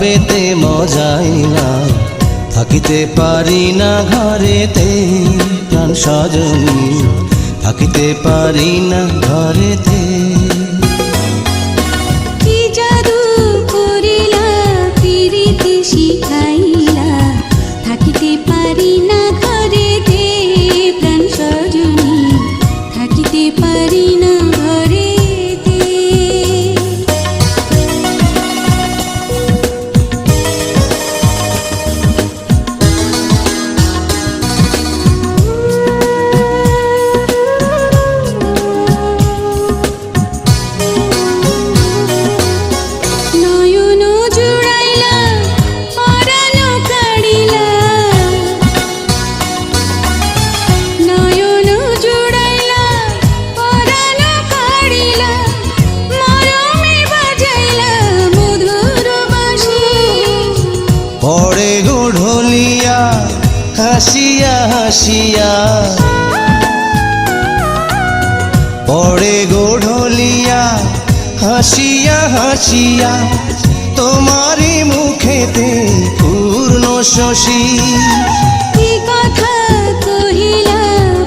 ভাবেতে মজাইলাম, থাকিতে পারি না ঘরেতে প্রাণ সজনী, থাকিতে পারি না ঘরেতে। কি জাদু করিলা পিরিতি শিখাইলা, থাকিতে পারি না ঘরেতে প্রাণ সজনী, থাকিতে পারি না ঘরেতে। পড়ে গো ঢোলিয়া হাসিয়া হাসিয়া, পড়ে গো ঢোলিয়া হাসিয়া হাসিয়া, তোমারি মুখেতে পূর্ণ শশী। কি কথা কহিলা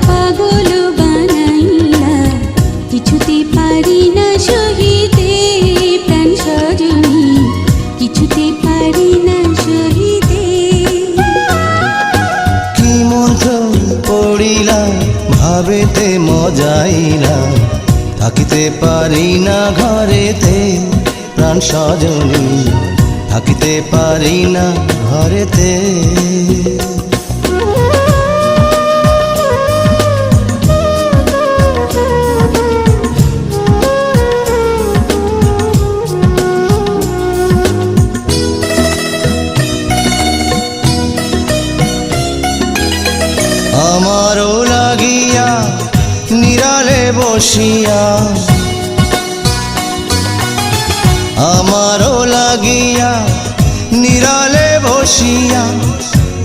পাগল বানাইলা, কিছুতে পারি না সহিতে প্রাণ সজনী, কিছুতে পারি না সহিতে। কি মন্ত্র পড়িলাম ভাবেতে মজাইলাম, থাকিতে পারি না ঘরেতে প্রাণ সজনী, থাকিতে পারি না ঘরেতে। আমারও লাগিয়া নিরালে বসিয়া, আমারও লাগিয়া নিরালে বসিয়া,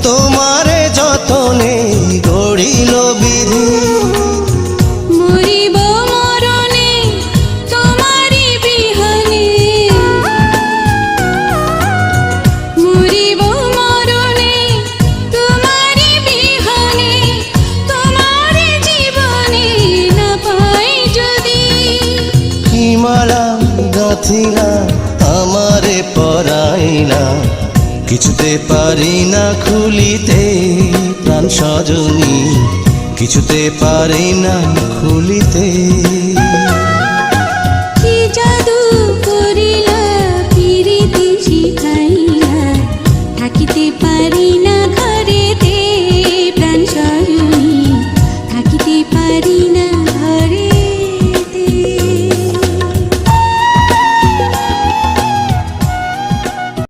তোমারে যতনে গড়িল বিধি। মরিব মরণে তোমারি বিহনে, মরিব মরণে তোমারি বিহনে, তোমারি জীবনে না পাই যদি। কি মালা গাঁথিলা আমারে পরাইলা, কিছুতে পারি না খুলিতে প্রাণ সজনী, কিছুতে পারি না খুলিতে।